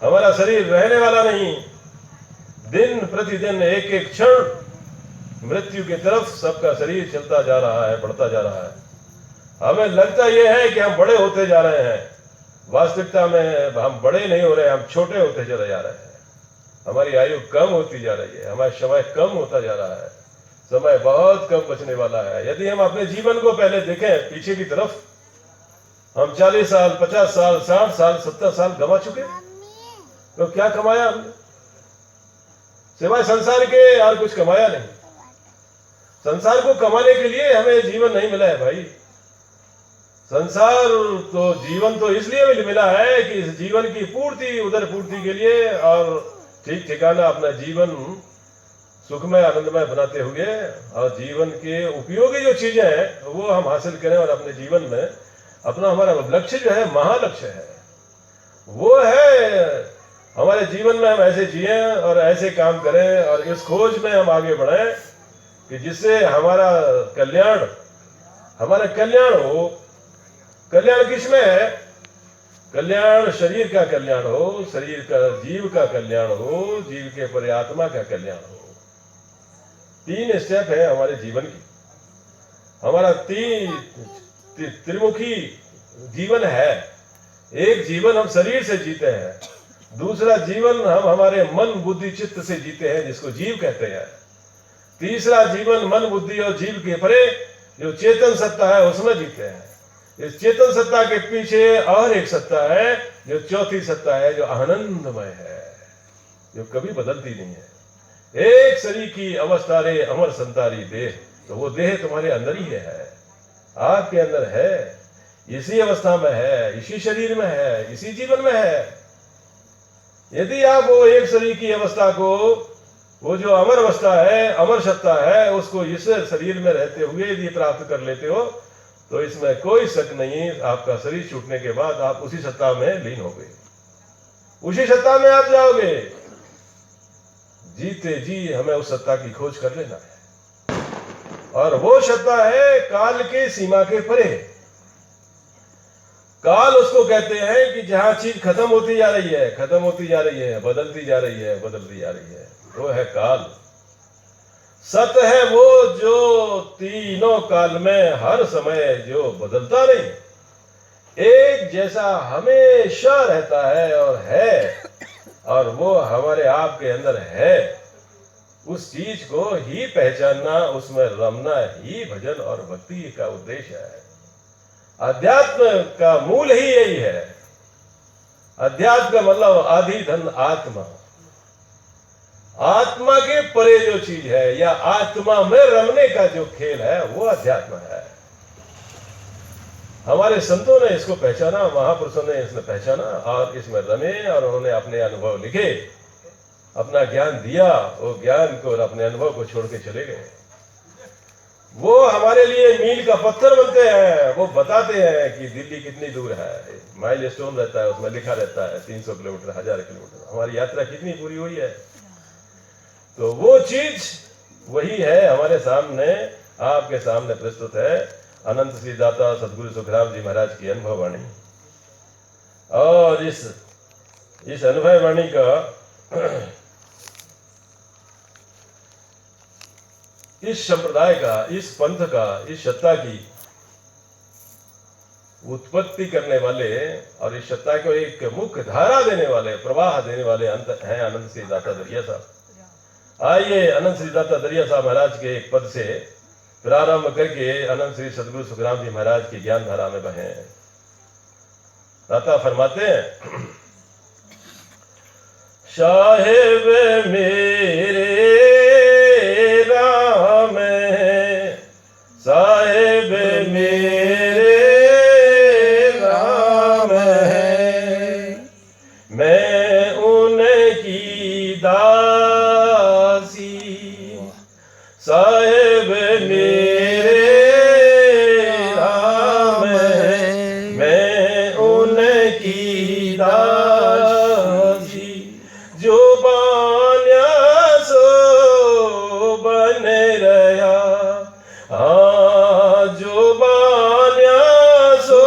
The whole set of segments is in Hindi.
हमारा शरीर रहने वाला नहीं। दिन प्रतिदिन एक एक क्षण मृत्यु की तरफ सबका शरीर चलता जा रहा है, बढ़ता जा रहा है। हमें लगता यह है कि हम बड़े होते जा रहे हैं, वास्तविकता में हम बड़े नहीं हो रहे, हम छोटे होते चले जा रहे हैं। हमारी आयु कम होती जा रही है, हमारा समय कम होता जा रहा है, समय बहुत कम बचने वाला है। यदि हम अपने जीवन को पहले देखें पीछे की तरफ, हम 40 साल, 50 साल, 60 साल, 70 साल गंवा चुके। तो क्या कमाया हमने? सिवाय संसार के और कुछ कमाया नहीं। संसार को कमाने के लिए हमें जीवन नहीं मिला है भाई। संसार तो जीवन तो इसलिए मिला है कि इस जीवन की पूर्ति, उदर पूर्ति के लिए और ठीक ठिकाना अपना जीवन सुखमय आनंदमय बनाते हुए और जीवन के उपयोगी जो चीजें हैं वो हम हासिल करें और अपने जीवन में अपना हमारा लक्ष्य जो है, महालक्ष्य है, वो है हमारे जीवन में हम ऐसे जिए और ऐसे काम करें और इस खोज में हम आगे बढ़ें कि जिससे हमारा कल्याण हो। कल्याण किसमें है? कल्याण शरीर का कल्याण हो, शरीर का जीव का कल्याण हो, जीव के परे आत्मा का कल्याण हो। 3 स्टेप है हमारे जीवन की। हमारा त्रिमुखी जीवन है। एक जीवन हम शरीर से जीते हैं, दूसरा जीवन हम हमारे मन बुद्धि चित्त से जीते हैं जिसको जीव कहते हैं, तीसरा जीवन मन बुद्धि और जीव के परे जो चेतन सत्ता है उसमें जीते हैं। इस चेतन सत्ता के पीछे और एक सत्ता है जो चौथी सत्ता है, जो आनंदमय है, जो कभी बदलती नहीं है। एक शरीर की अवस्था रे अमर संतारी देह, तो वो देह तुम्हारे अंदर ही है, आपके अंदर है, इसी अवस्था में है, इसी शरीर में है, इसी जीवन में है। यदि आप वो एक शरीर की अवस्था को, वो जो अमर अवस्था है, अमर सत्ता है, उसको इस शरीर में रहते हुए यदि प्राप्त कर लेते हो तो इसमें कोई शक नहीं, आपका शरीर छूटने के बाद आप उसी सत्ता में लीन होगे, उसी सत्ता में आप जाओगे। जीते जी हमें उस सत्ता की खोज कर लेना है, और वो सत्ता है काल के सीमा के परे। काल उसको कहते हैं कि जहां चीज खत्म होती जा रही है, खत्म होती जा रही है, बदलती जा रही है, बदलती जा रही है, वो है काल। सत है वो जो तीनों काल में हर समय जो बदलता नहीं, एक जैसा हमेशा रहता है और है, और वो हमारे आप के अंदर है। उस चीज को ही पहचानना, उसमें रमना ही भजन और भक्ति का उद्देश्य है। अध्यात्म का मूल ही यही है। अध्यात्म का मतलब आदि धन आत्मा, आत्मा के परे जो चीज है या आत्मा में रमने का जो खेल है वो अध्यात्म है। हमारे संतों ने इसको पहचाना, महापुरुषों ने इसने पहचाना और इसमें रमे और उन्होंने अपने अनुभव लिखे, अपना ज्ञान दिया, वो ज्ञान को और अपने अनुभव को छोड़ के चले गए। वो हमारे लिए मील का पत्थर बनते हैं। वो बताते हैं कि दिल्ली कितनी दूर है, माइल स्टोन रहता है, उसमें लिखा रहता है 300 किलोमीटर, 1000 किलोमीटर, हमारी यात्रा कितनी पूरी हुई है। तो वो चीज वही है हमारे सामने, आपके सामने प्रस्तुत है। अनंत सिद्धाता सदगुरु सुखराम जी महाराज की अनुभव वाणी, और इस अनुभव वाणी का, इस संप्रदाय का, इस पंथ का, इस सत्ता की उत्पत्ति करने वाले और इस सत्ता को एक मुख्य धारा देने वाले, प्रवाह देने वाले अंत हैं अनंत सिद्धाता दरिया साहब। आइए अनंत सिद्धाता दरिया साहब महाराज के एक पद से प्रारंभ करके अनंत श्री सदगुरु सुखराम जी महाराज की ज्ञान धारा में बहे। दाता फरमाते हैं, साहेब मेरे राम है, साहेब मेरे राम है, मैं उनकी दासी, साहेब मेरे राम है, मैं उनकी दासी, जो बान्या सो बन रहा, हाँ जो बान्या सो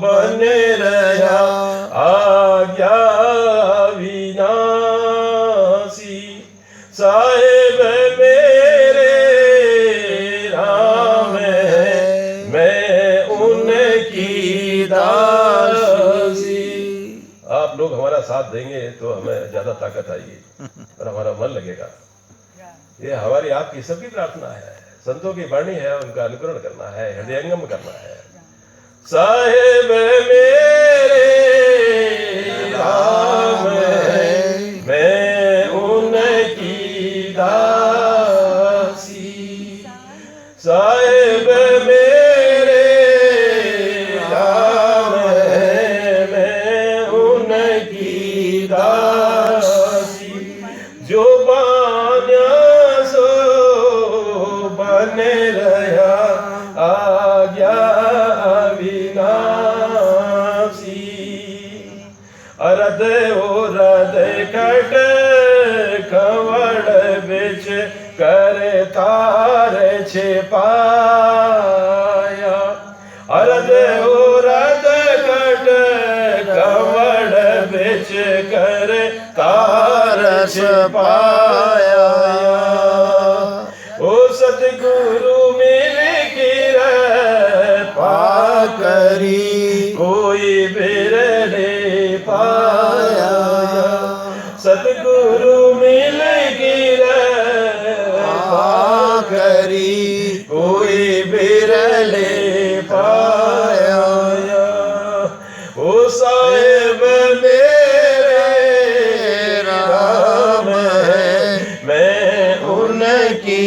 बन रहा, आज्ञा लोग हमारा साथ देंगे तो हमें ज्यादा ताकत आएगी और हमारा मन लगेगा। ये हमारी आपकी सबकी प्रार्थना है, संतों की वाणी है, उनका अनुकरण करना है, हृदयंगम करना है। साहेब मेरे राम है, मैं उनकी दासी। साहेब मेरे राम है, मैं उनकी दासी। जो बान्या सो बने रहा, आज्ञा अविनाशी। अरद उरद कट कवड़ बिच कर तार छिपाया। अरद उरद कट कवड़ बिच कर तार छिपाया। ओ सतगुरु मिल गिर पाकरी, कोई बिरले पाया। सतगुरु मिल गिर पाकरी, कोई बिरले पाया। ओ साहेब मेरे राम है, मैं उनकी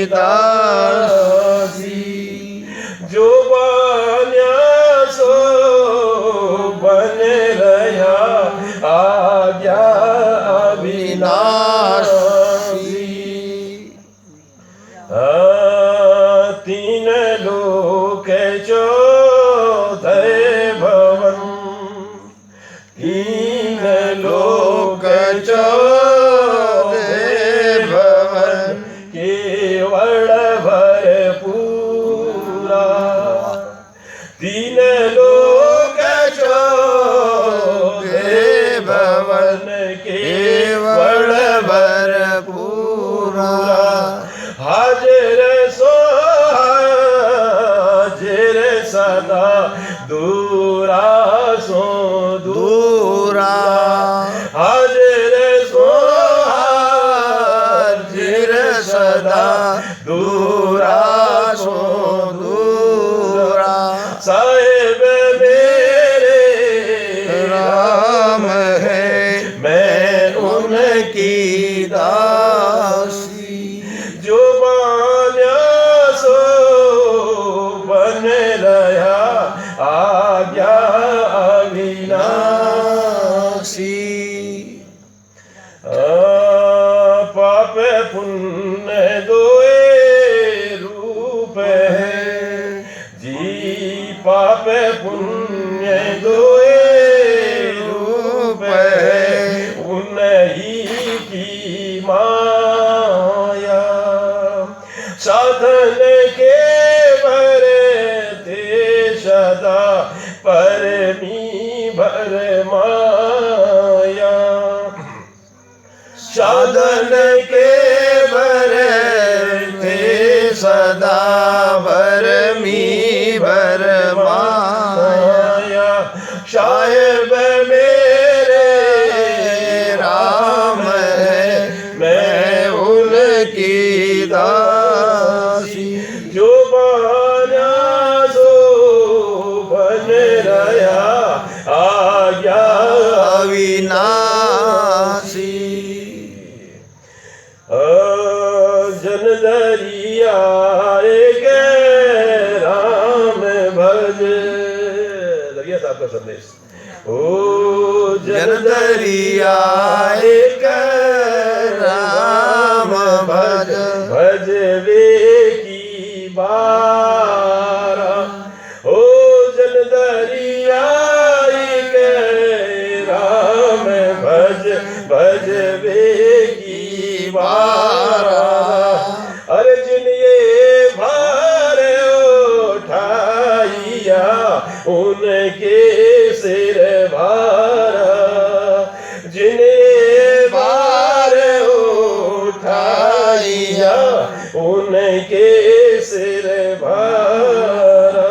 दासी। जो बान्या सो बने रहा, आज्ञा अविनाशी। तीन लोक चौदह भवन, तीन लोक चौदह भवन, केवल भरपूरा। तीन लोक चौदह भवन, केवल भरपूरा। हाजिर सो हाजिर सदा, दूरा सो दूरा। हाजिर सो हाजिर सदा, दूरा सो दूरा। साहेब मेरे राम है, मैं उनकी दासी। जो बान्या सो बन रहा, आज्ञा अविनाशी। पाप पुण्य दोए रूप है जी, पाप पुण्य दोए रूप है, उन्हीं की माया। साधन के भरते सदा, परमी भर माया। साधन के भरते सदा, भरमी भर माया। साहेब मेरे राम है, मैं उनकी दासी। जो बान्या सो बन रहा, आज्ञा अविनाशी। जनदरिया एक राम भज, दरिया साहब का संदेश। ओ जनदरिया एक राम भज, भजवे की बारा। ओ जनदरिया एक राम भज, भजवे की बारा। अरे जिन ये भार उठाइया, उनके सिर भारा। जिन ये भार उठाइया, उनके सिर भारा।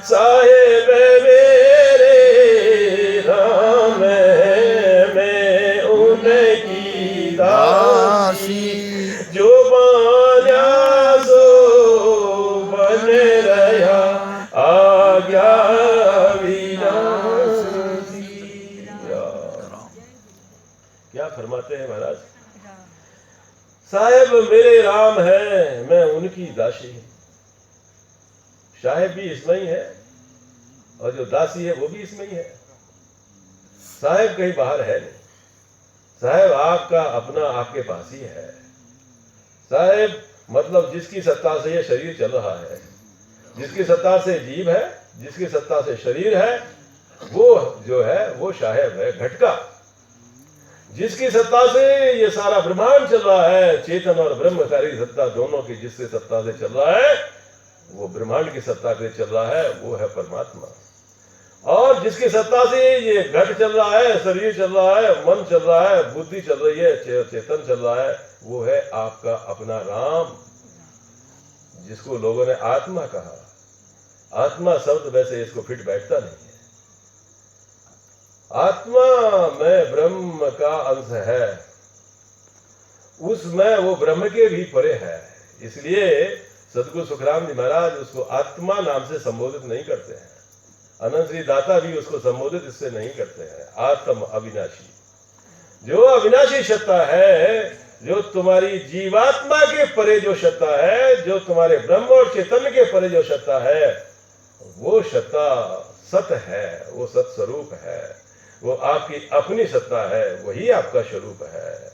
साहेब मेरे राम है, क्या फरमाते हैं महाराज, साहेब मेरे राम है, मैं उनकी दासी हूं। साहेब भी इसमें ही है और जो दासी है वो भी इसमें ही है। साहेब कहीं बाहर है नहीं, साहेब आपका अपना आपके पास ही है। साहेब मतलब जिसकी सत्ता से ये शरीर चल रहा है, जिसकी सत्ता से जीव है, जिसकी सत्ता से शरीर है, वो जो है वो साहेब है घटका। जिसकी सत्ता से ये सारा ब्रह्मांड चल रहा है, चेतन और ब्रह्मकारी सत्ता दोनों की जिससे सत्ता से चल रहा है, वो ब्रह्मांड की सत्ता से चल रहा है, वो है परमात्मा। और जिसकी सत्ता से ये घट चल रहा है, शरीर चल रहा है, मन चल रहा है, बुद्धि चल रही है, चेतन चल रहा है, वो है आपका अपना राम, जिसको लोगों ने आत्मा कहा। आत्मा शब्द वैसे इसको फिट बैठता नहीं है। आत्मा में ब्रह्म का अंश है, उसमें वो ब्रह्म के भी परे है। इसलिए सदगुरु सुखराम जी महाराज उसको आत्मा नाम से संबोधित नहीं करते हैं। अनंत श्री दाता भी उसको संबोधित इससे नहीं करते हैं। आत्म अविनाशी, जो अविनाशी सत्ता है, जो तुम्हारी जीवात्मा के परे जो सत्ता है, जो तुम्हारे ब्रह्म और चेतन के परे जो सत्ता है, वो सत्ता सत है, वो सत स्वरूप है, वो आपकी अपनी सत्ता है, वही आपका स्वरूप है।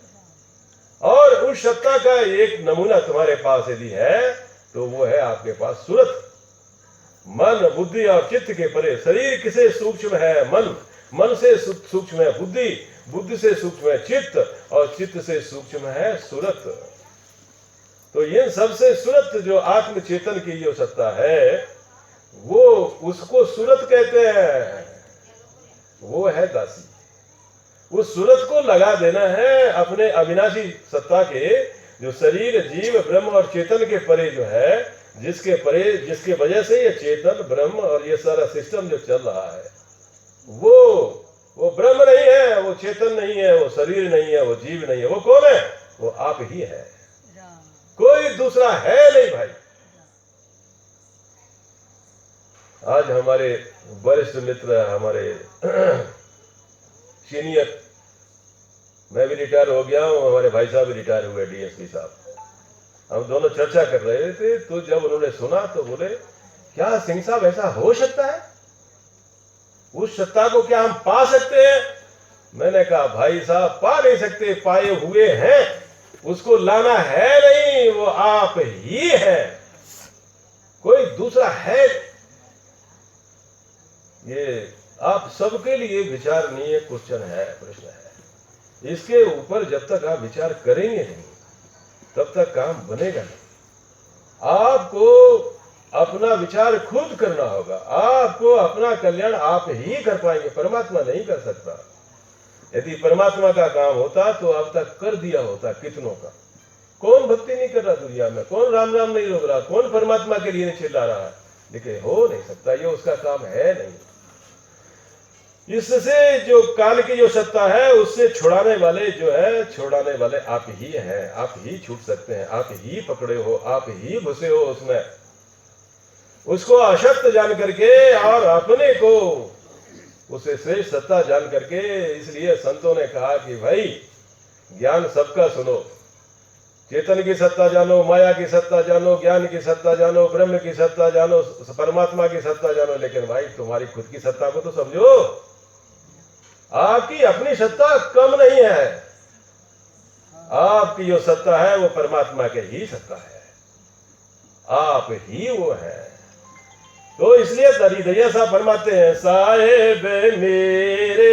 और उस सत्ता का एक नमूना तुम्हारे पास यदि है तो वो है आपके पास सूरत। मन बुद्धि और चित्त के परे शरीर किसे सूक्ष्म है मन, मन से सूक्ष्म है बुद्धि, बुद्धि से सूक्ष्म है चित्त, और चित्त से सूक्ष्म है सूरत। तो ये सबसे सूरत जो आत्म चेतन की जो सत्ता है, वो उसको सूरत कहते हैं, वो है दासी। उस सूरत को लगा देना है अपने अविनाशी सत्ता के, जो शरीर जीव ब्रह्म और चेतन के परे जो है, जिसके परे, जिसके वजह से ये चेतन ब्रह्म और ये सारा सिस्टम जो चल रहा है, वो ब्रह्म नहीं है, वो चेतन नहीं है, वो शरीर नहीं है, वो जीव नहीं है। वो कौन है? वो आप ही है, कोई दूसरा है नहीं भाई। आज हमारे वरिष्ठ मित्र, हमारे सीनियर, मैं भी रिटायर हो गया हूँ, हमारे भाई साहब भी रिटायर हुए, डीएसपी साहब। हम दोनों चर्चा कर रहे थे, तो जब उन्होंने सुना तो बोले, क्या सिंह साहब ऐसा हो सकता है? उस सत्ता को क्या हम पा सकते हैं? मैंने कहा भाई साहब पा नहीं सकते, पाए हुए हैं, उसको लाना है नहीं, वो आप ही है, कोई दूसरा है। ये आप सबके लिए विचारणीय क्वेश्चन है, प्रश्न है। इसके ऊपर जब तक आप विचार करेंगे नहीं, तब तक काम बनेगा नहीं। आपको अपना विचार खुद करना होगा, आपको अपना कल्याण आप ही कर पाएंगे, परमात्मा नहीं कर सकता। यदि परमात्मा का काम होता तो अब तक कर दिया होता कितनों का। कौन भक्ति नहीं कर रहा दुनिया में, कौन राम राम नहीं रोक रहा, कौन परमात्मा के लिए नहीं चिल्ला रहा है, लेकिन हो नहीं सकता, ये उसका काम है नहीं। इससे जो काल की जो सत्ता है, उससे छुड़ाने वाले जो है, छुड़ाने वाले आप ही हैं, आप ही छूट सकते हैं, आप ही पकड़े हो, आप ही घुसे हो उसमें। उसको अशक्त जान करके और अपने को उसे श्रेष्ठ सत्ता जान करके, इसलिए संतों ने कहा कि भाई ज्ञान सबका सुनो, चेतन की सत्ता जानो, माया की सत्ता जानो, ज्ञान की सत्ता जानो, ब्रह्म की सत्ता जानो, परमात्मा की सत्ता जानो, लेकिन भाई तुम्हारी खुद की सत्ता को तो समझो। आपकी अपनी सत्ता कम नहीं है, आपकी जो सत्ता है वो परमात्मा के ही सत्ता है, आप ही वो है। तो इसलिए दरिया साहब फरमाते हैं, साहेब मेरे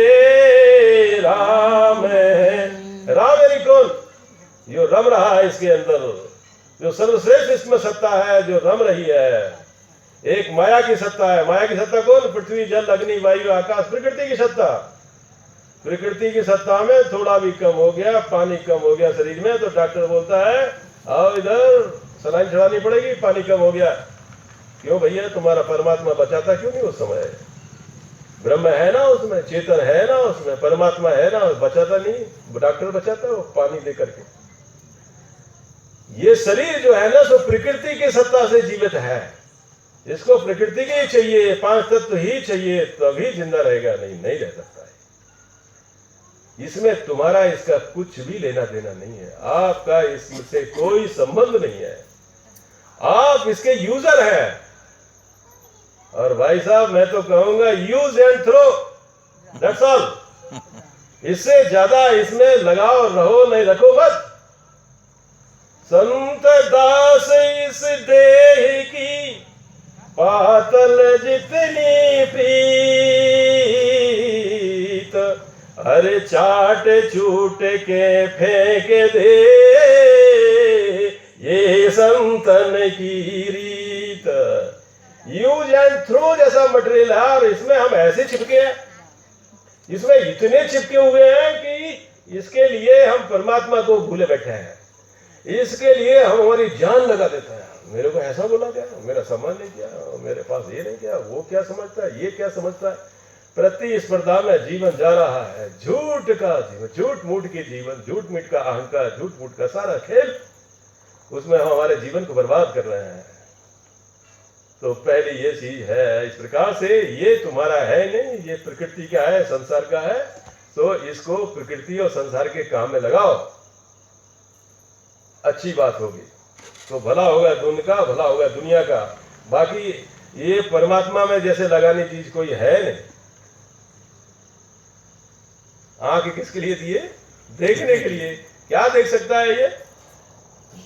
राम है। राम यानी कौन? जो रम रहा है इसके अंदर, जो सर्वश्रेष्ठ इसमें सत्ता है, जो रम रही है। एक माया की सत्ता है, माया की सत्ता कौन? पृथ्वी जल अग्नि वायु आकाश, प्रकृति की सत्ता। प्रकृति की सत्ता में थोड़ा भी कम हो गया, पानी कम हो गया शरीर में, तो डॉक्टर बोलता है आओ इधर सलाइन चढ़ानी पड़ेगी, पानी कम हो गया। क्यों भैया, तुम्हारा परमात्मा बचाता क्यों नहीं उस समय? ब्रह्म है ना उसमें, चेतन है ना उसमें, परमात्मा है ना, बचाता नहीं, डॉक्टर बचाता है वो पानी लेकर के। ये शरीर जो है ना, सो प्रकृति की सत्ता से जीवित है, इसको प्रकृति की ही चाहिए, 5 तत्व ही चाहिए, तभी जिंदा रहेगा, नहीं रह सकता है। इसमें तुम्हारा इसका कुछ भी लेना देना नहीं है, आपका इससे कोई संबंध नहीं है, आप इसके यूजर हैं। और भाई साहब मैं तो कहूंगा use and throw, that's all. इससे ज्यादा इसमें लगाओ रहो नहीं, रखो मत। संत दास इस देह की पातल जितनी प्रीत, अरे चाट छूट के फेंक दे ये संतन की रीत। यूज एंड थ्रो जैसा मटेरियल है और इसमें हम ऐसे चिपके हैं, इसमें इतने चिपके हुए हैं कि इसके लिए हम परमात्मा को भूले बैठे हैं, इसके लिए हम हमारी जान लगा देते हैं। मेरे को ऐसा बोला गया, मेरा सम्मान नहीं किया, मेरे पास ये नहीं किया, वो क्या समझता है, ये क्या समझता है। प्रतिस्पर्धा में जीवन जा रहा है, झूठ का जीवन, झूठ मूठ के जीवन, झूठ मूठ का अहंकार, झूठ मूठ का सारा खेल, उसमें हम हमारे जीवन को बर्बाद कर रहे हैं। तो पहली ये चीज है, इस प्रकार से ये तुम्हारा है नहीं, ये प्रकृति का है, संसार का है, तो इसको प्रकृति और संसार के काम में लगाओ, अच्छी बात होगी, तो भला होगा उनका, भला होगा दुनिया का। बाकी ये परमात्मा में जैसे लगाने चीज कोई है नहीं। आंख किसके लिए दिए? देखने के लिए। क्या देख सकता है ये?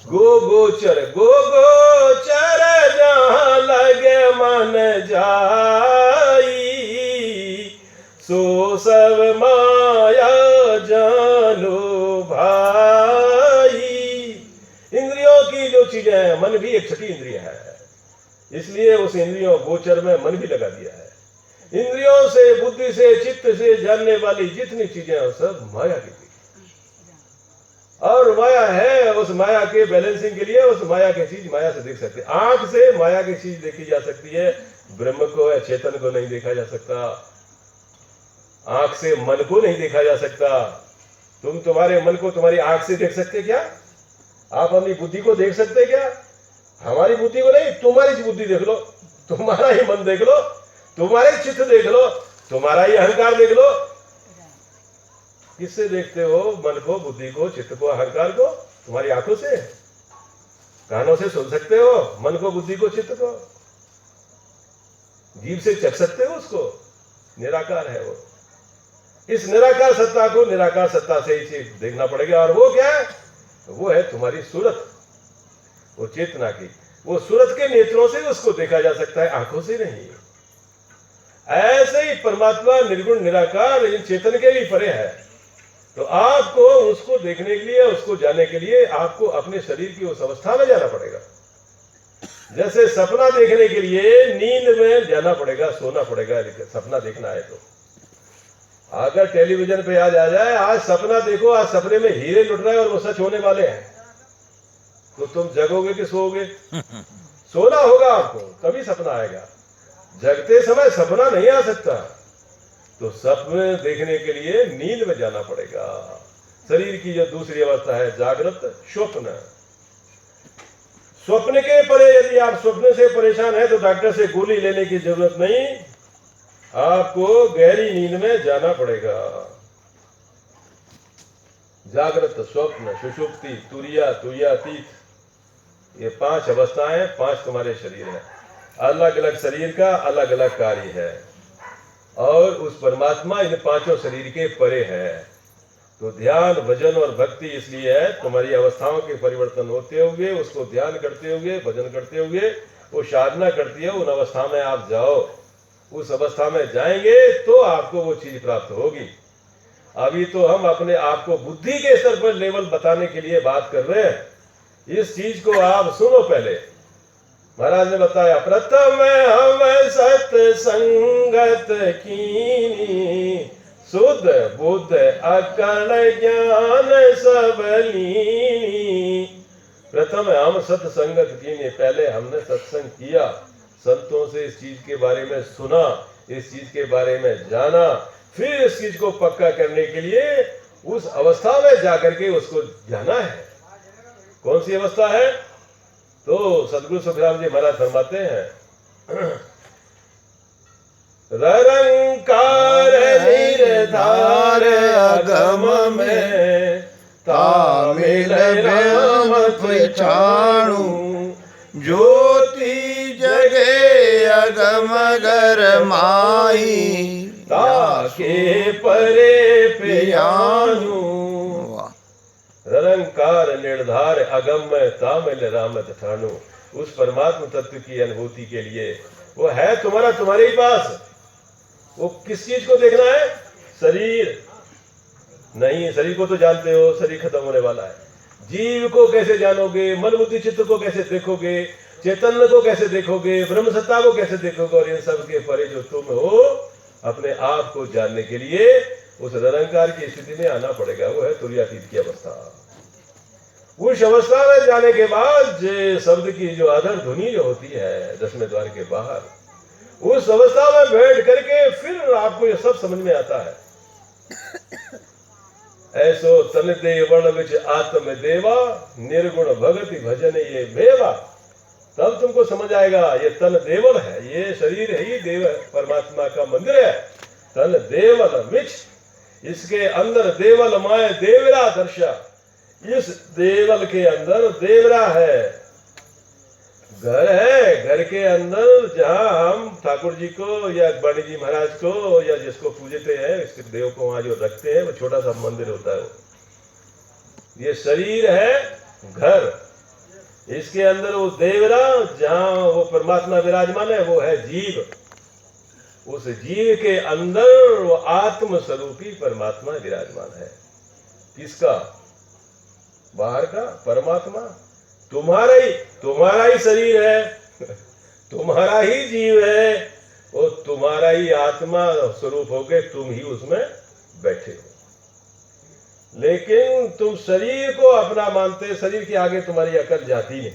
गो गोचर, गो गोचर जहां लगे मन जाई, सो सब माया जानो भाई। इंद्रियों की जो चीजें हैं, मन भी एक छठी इंद्रिय है, इसलिए उस इंद्रियों गोचर में मन भी लगा दिया है। इंद्रियों से, बुद्धि से, चित्त से जानने वाली जितनी चीजें हैं सब माया की चीज, और माया है। उस माया के बैलेंसिंग के लिए उस माया की चीज माया से देख सकते। आंख से माया की चीज देखी जा सकती है, ब्रह्म को या चेतन को नहीं देखा जा सकता। आंख से मन को नहीं देखा जा सकता। तुम तुम्हारे मन को तुम्हारी आंख से देख सकते क्या? आप अपनी बुद्धि को देख सकते क्या? हमारी बुद्धि को नहीं, तुम्हारी बुद्धि देख लो, तुम्हारा ही मन देख लो, तुम्हारे चित्त देख लो, तुम्हारा ही अहंकार देख लो। किससे देखते हो मन को, बुद्धि को, चित्त को, अहंकार को? तुम्हारी आंखों से, कानों से सुन सकते हो मन को, बुद्धि को, चित्त को, जीभ से चख सकते हो उसको, निराकार है वो। इस निराकार सत्ता को निराकार सत्ता से ही देखना पड़ेगा। और वो क्या है? वो है तुम्हारी सूरत, वो चेतना की, वो सूरत के नेत्रों से उसको देखा जा सकता है, आंखों से नहीं। ऐसे ही परमात्मा निर्गुण निराकार इन चेतन के भी परे है। तो आपको उसको देखने के लिए, उसको जानने के लिए आपको अपने शरीर की उस अवस्था में जाना पड़ेगा। जैसे सपना देखने के लिए नींद में जाना पड़ेगा, सोना पड़ेगा। सपना देखना है तो अगर टेलीविजन पे आज आ जाए, आज सपना देखो, आज सपने में हीरे लुट रहे हैं और वो सच होने वाले हैं, तो तुम जगोगे कि सोओगे? सोना होगा आपको, तभी सपना आएगा। जगते समय सपना नहीं आ सकता। तो सपने देखने के लिए नींद में जाना पड़ेगा। शरीर की जो दूसरी अवस्था है जागृत, स्वप्न। स्वप्न के परे यदि आप स्वप्न से परेशान है तो डॉक्टर से गोली लेने की जरूरत नहीं, आपको गहरी नींद में जाना पड़ेगा। जागृत, स्वप्न, सुषुप्ति, तुरिया, तुरियातीत, ये 5 अवस्थाएं, 5 तुम्हारे शरीर है। अलग अलग शरीर का अलग अलग कार्य है, और उस परमात्मा इन 5 शरीर के परे है। तो ध्यान, भजन और भक्ति इसलिए है, तुम्हारी अवस्थाओं के परिवर्तन होते हुए, उसको ध्यान करते हुए, भजन करते हुए, वो साधना करती है, उन अवस्था में आप जाओ। उस अवस्था में जाएंगे तो आपको वो चीज प्राप्त होगी। अभी तो हम अपने आप को बुद्धि के स्तर पर लेवल बताने के लिए बात कर रहे हैं। इस चीज को आप सुनो। पहले महाराज ने बताया, प्रथम हम सत्संगत कीनी, शुद्ध बुद्ध अकल ज्ञान सब लीनी। प्रथम हम सत्संगत कीनी, पहले हमने सत्संग किया, संतों से इस चीज के बारे में सुना, इस चीज के बारे में जाना, फिर इस चीज को पक्का करने के लिए उस अवस्था में जाकर के उसको जाना है। कौन सी अवस्था है? तो सदगुरु सुखराम जी महाराज फरमाते हैं, रंकार निर्धार अगम में तामिल ब्रह्म पहचाणूं, ज्योति जगे अगमगर माही, ताके परे पियाणु। वाह। निरंकार निर्धार अगम्य तामिल रामत ठाणु। उस परमात्मा तत्व की अनुभूति के लिए वो है तुम्हारे ही पास। वो किस चीज को देखना है? शरीर नहीं, शरीर को तो जानते हो, शरीर खत्म होने वाला है। जीव को कैसे जानोगे? मन बुद्धि चित्त को कैसे देखोगे? चैतन्य को कैसे देखोगे? ब्रह्म सत्ता को कैसे देखोगे? और इन सब के परे जो तुम हो, अपने आप को जानने के लिए उस निरंकार की स्थिति में आना पड़ेगा। वो है तुर्यातीत की अवस्था। उस अवस्था में जाने के बाद शब्द की जो आधार धुनी जो होती है 10वें द्वार के बाहर, उस अवस्था में बैठ करके फिर आपको ये सब समझ में आता है। ऐसो तन दे वर्ण विच आत्म देवा, निर्गुण भगति भजन ये मेवा। तब तुमको समझ आएगा ये तन देवल है, ये शरीर ही देव परमात्मा का मंदिर है। तन देवल मिच, इसके अंदर देवल माए देवरा दर्शा। इस देवल के अंदर देवरा है, घर है। घर के अंदर जहां हम ठाकुर जी को या वाणी जी महाराज को या जिसको पूजते हैं, इस देव को वहां जो रखते हैं, वो छोटा सा मंदिर होता है। ये शरीर है घर, इसके अंदर वो देवरा जहां वो परमात्मा विराजमान है, वो है जीव। उस जीव के अंदर वो आत्म स्वरूपी परमात्मा विराजमान है। किसका? बाहर का परमात्मा। तुम्हारा ही शरीर है, तुम्हारा ही जीव है, वो तुम्हारा ही आत्मा स्वरूप होके तुम ही उसमें बैठे हो। लेकिन तुम शरीर को अपना मानते, शरीर के आगे तुम्हारी अकल जाती नहीं।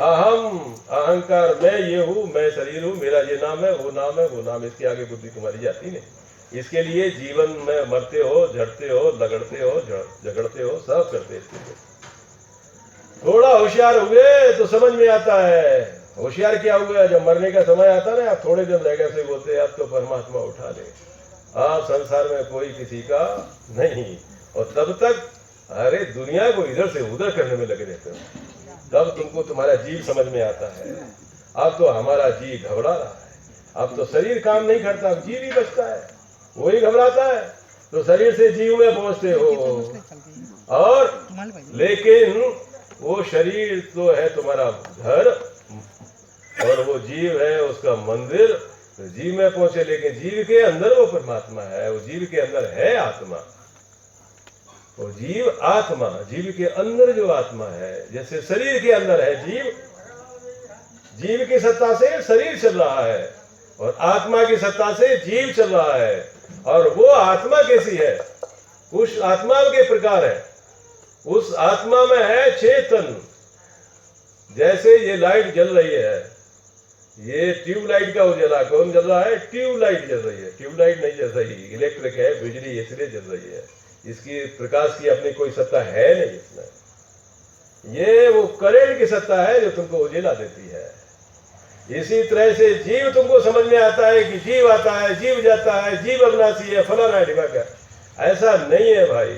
अहम, अहंकार, मैं ये हूं, मैं शरीर हूं, मेरा ये नाम है, वो नाम है, वो नाम, इसके आगे बुद्धि तुम्हारी जाती नहीं। इसके लिए जीवन में मरते हो, झड़ते हो, लगड़ते हो, झगड़ते हो, सब करते हो। थोड़ा होशियार हुए तो समझ में आता है। होशियार क्या हुआ? जब मरने का समय आता ना, आप थोड़े दिन रह गए से बोलते अब तो परमात्मा उठा ले, आप संसार में कोई किसी का नहीं। और तब तक अरे दुनिया को इधर से उधर करने में लगे रहते हो। तब तुमको तुम्हारा जीव समझ में आता है। अब तो हमारा जीव घबरा रहा है, अब तो शरीर काम नहीं करता, अब जीव ही बचता है, वही घबराता है। तो शरीर से जीव में पहुंचते हो। और लेकिन वो शरीर तो है तुम्हारा घर और वो जीव है उसका मंदिर। तो जीव में पहुंचे, लेकिन जीव के अंदर वो परमात्मा है, वो जीव के अंदर है आत्मा। वो जीव आत्मा, जीव के अंदर जो आत्मा है, जैसे शरीर के अंदर है जीव, जीव की सत्ता से शरीर चल रहा है और आत्मा की सत्ता से जीव चल रहा है। और वो आत्मा कैसी है? उस आत्मा के प्रकार है, उस आत्मा में है चेतन। जैसे ये लाइट जल रही है, ये ट्यूबलाइट का उजाला कौन जल रहा है? ट्यूबलाइट जल रही है। ट्यूबलाइट नहीं जल रही, इलेक्ट्रिक है, बिजली इसलिए जल रही है। इसकी प्रकाश की अपनी कोई सत्ता है नहीं इसमें। ये वो करंट की सत्ता है जो तुमको उजाला देती है। इसी तरह से जीव तुमको समझ में आता है कि जीव आता है, जीव जाता है, जीव अविनाशी है, फलाना है, ढिमाका है। ऐसा नहीं है भाई।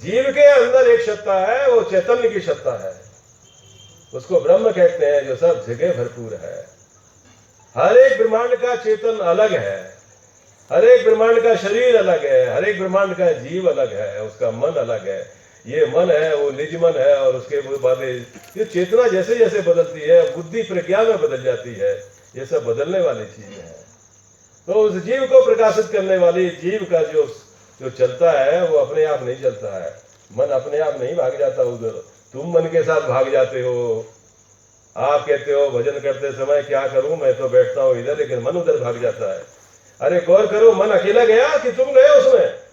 जीव के अंदर एक सत्ता है, वो चैतन्य की सत्ता है, उसको ब्रह्म कहते हैं, जो सब जगह भरपूर है। हर एक ब्रह्मांड का चेतन अलग है, हर एक ब्रह्मांड का शरीर अलग है, हर एक ब्रह्मांड का जीव अलग है, उसका मन अलग है। ये मन है वो निज मन है, और उसके बाद ये चेतना जैसे जैसे बदलती है, बुद्धि प्रज्ञा में बदल जाती है। ये सब बदलने वाली चीजें हैं। तो उस जीव को प्रकाशित करने वाली जीव का जो चलता है वो अपने आप नहीं चलता है। मन अपने आप नहीं भाग जाता उधर, तुम मन के साथ भाग जाते हो। आप कहते हो भजन करते समय क्या करूं, मैं तो बैठता हूं इधर, लेकिन मन उधर भाग जाता है। अरे गौर करो, मन अकेला गया कि तुम गए उसमें?